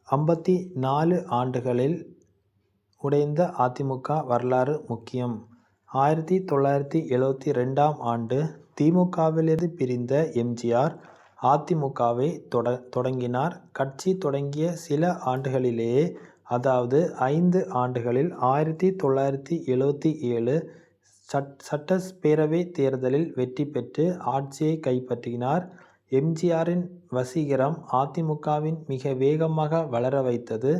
54 ஆண்டுகளில் உடைந்த அதிமுக வரலாறு முக்கியம். 1972ஆம் ஆண்டு திமுகவிலிருந்து பிரிந்த எம்.ஜி.ஆர். அதிமுகவை தொடங்கினார். கட்சி தொடங்கிய சில ஆண்டுகளிலேயே, அதாவது 5 ஆண்டுகளில் 1977 சட்டப்பேரவை தேர்தலில் வெற்றி பெற்று ஆட்சியை கைப்பற்றினார். எம்.ஜி.ஆரின் வசீகரம் அதிமுகவின் மிக வேகமாக வளர வைத்தது.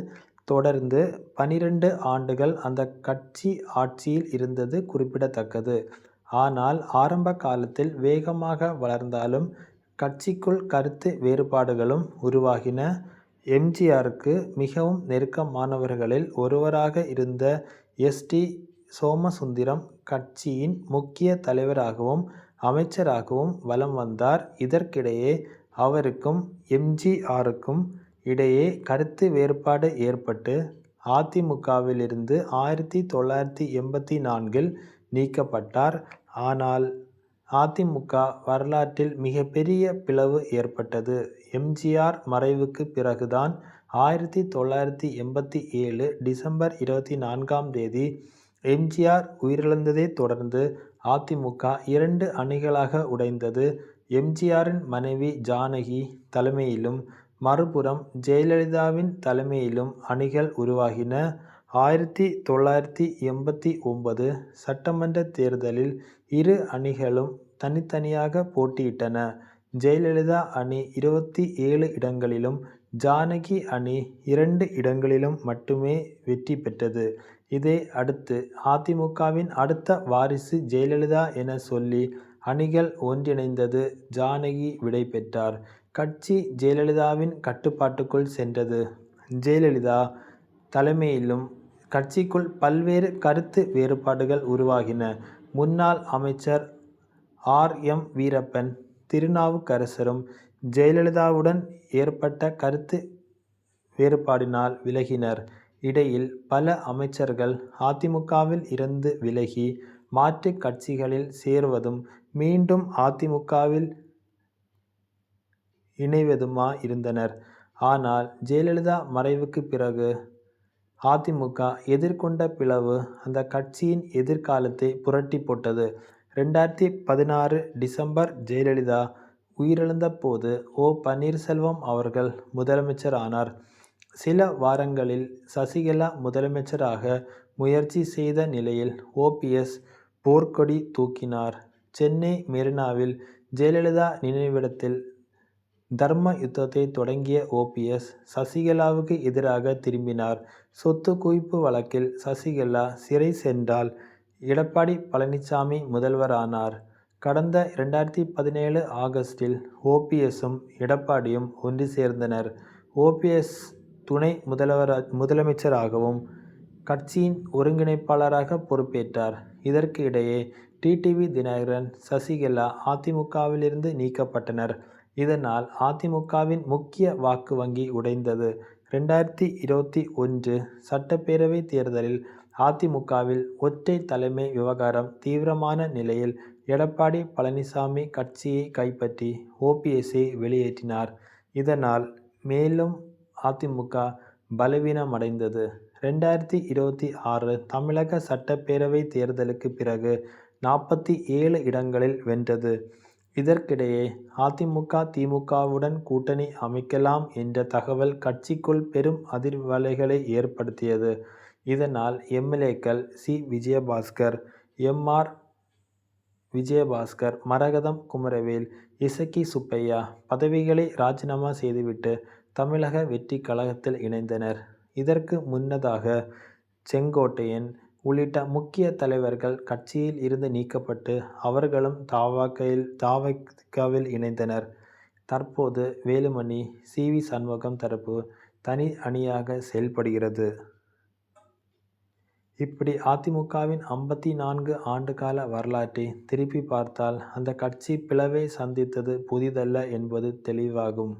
தொடர்ந்து 12 ஆண்டுகள் அந்த கட்சி ஆட்சியில் இருந்தது குறிப்பிடத்தக்கது. ஆனால் ஆரம்ப காலத்தில் வேகமாக வளர்ந்தாலும் கட்சிக்குள் கருத்து வேறுபாடுகளும் உருவாகின. எம்.ஜி.ஆருக்கு மிகவும் நெருக்கமானவர்களில் ஒருவராக இருந்த எஸ்.டி. சோமசுந்தரம் கட்சியின் முக்கிய தலைவராகவும் அமைச்சராகவும் வலம் வந்தார். இதற்கிடையே அவருக்கும் எம்.ஜி.ஆருக்கும் இடையே கருத்து வேறுபாடு ஏற்பட்டு அதிமுகவில் இருந்து 1984இல் நீக்கப்பட்டார். ஆனால் அதிமுக வரலாற்றில் மிகப்பெரிய பிளவு ஏற்பட்டது எம்.ஜி.ஆர். மறைவுக்கு பிறகுதான். 1987 டிசம்பர் 24ஆம் தேதி எம்.ஜி.ஆர். உயிரிழந்ததை தொடர்ந்து அதிமுக 2 அணிகளாக உடைந்தது. எம்.ஜி.ஆரின் மனைவி ஜானகி தலைமையிலும், மறுபுறம் ஜெயலலிதாவின் தலைமையிலும் அணிகள் உருவாகின. 1989 சட்டமன்ற தேர்தலில் இரு அணிகளும் தனித்தனியாக போட்டியிட்டன. ஜெயலலிதா அணி 27 இடங்களிலும், ஜானகி அணி 2 இடங்களிலும் மட்டுமே வெற்றி பெற்றது. இதை அடுத்து அதிமுகவின் அடுத்த வாரிசு ஜெயலலிதா என சொல்லி அணிகள் ஒன்றிணைந்தது. ஜானகி விடை பெற்றார். கட்சி ஜெயலலிதாவின் கட்டுப்பாட்டுக்குள் சென்றது. ஜெயலலிதா தலைமையிலும் கட்சிக்குள் பல்வேறு கருத்து வேறுபாடுகள் உருவாகின. முன்னாள் அமைச்சர் ஆர். எம். வீரப்பன், திருநாவுக்கரசரும் ஜெயலலிதாவுடன் ஏற்பட்ட கருத்து வேறுபாடினால் விலகினர். இடையில் பல அமைச்சர்கள் அதிமுகவில் இருந்து விலகி மாற்று கட்சிகளில் சேர்வதும், மீண்டும் அதிமுகவில் இணைவதுமாயிருந்தனர். ஆனால் ஜெயலலிதா மறைவுக்கு பிறகு அதிமுக எதிர்கொண்ட பிளவு அந்த கட்சியின் எதிர்காலத்தை புரட்டி போட்டது. 2016 டிசம்பர் ஜெயலலிதா உயிரிழந்த போது ஓ. பன்னீர்செல்வம் அவர்கள் முதலமைச்சரானார். சில வாரங்களில் சசிகலா முதலமைச்சராக முயற்சி செய்த நிலையில் ஓ.பி.எஸ். போர்க்கொடி தூக்கினார். சென்னை மெரினாவில் ஜெயலலிதா நினைவிடத்தில் தர்ம யுத்தத்தை தொடங்கிய ஓ.பி.எஸ். சசிகலாவுக்கு எதிராக திரும்பினார். சொத்து குவிப்பு வழக்கில் சசிகலா சிறை சென்றால் எடப்பாடி பழனிசாமி முதல்வரானார். கடந்த 2017 ஆகஸ்டில் ஓ.பி.எஸ்.சும் எடப்பாடியும் ஒன்று சேர்ந்தனர். ஓ.பி.எஸ். துணை முதலமைச்சராகவும் கட்சியின் ஒருங்கிணைப்பாளராக பொறுப்பேற்றார். இதற்கு இடையே டி.டி.வி. தினகரன், சசிகலா அதிமுகவிலிருந்து நீக்கப்பட்டனர். இதனால் அதிமுகவின் முக்கிய வாக்கு வங்கி உடைந்தது. 2021 சட்டப்பேரவை தேர்தலில் அதிமுகவில் ஒற்றை தலைமை விவகாரம் தீவிரமான நிலையில் எடப்பாடி பழனிசாமி கட்சியை கைப்பற்றி ஓ.பி.எஸ்.ஐ வெளியேற்றினார். இதனால் மேலும் அதிமுக பலவீனமடைந்தது. 2026 தமிழக சட்டப்பேரவை தேர்தலுக்கு பிறகு 47 இடங்களில் வென்றது. இதற்கிடையே அதிமுக திமுகவுடன் கூட்டணி அமைக்கலாம் என்ற தகவல் கட்சிக்குள் பெரும் அதிர்வலைகளை ஏற்படுத்தியது. இதனால் எம்.எல்.ஏ.க்கள் C. Vijayabaskar, M. R. Vijayabaskar, Maragatham Kumaravel, Isakki Subbaiah பதவிகளை ராஜினாமா செய்துவிட்டு தமிழக வெற்றி கழகத்தில் இணைந்தனர். இதற்கு முன்னதாக செங்கோட்டையன் உள்ளிட்ட முக்கிய தலைவர்கள் கட்சியில் இருந்து நீக்கப்பட்டு அவர்களும் த.க.வில் இணைந்தனர். தற்போது வேலுமணி, சி. வி. சண்முகம் தரப்பு தனி அணியாக செயல்படுகிறது. இப்படி அதிமுகவின் 54 ஆண்டுகால வரலாற்றை திருப்பி பார்த்தால் அந்த கட்சி பிளவை சந்தித்தது புதிதல்ல என்பது தெளிவாகும்.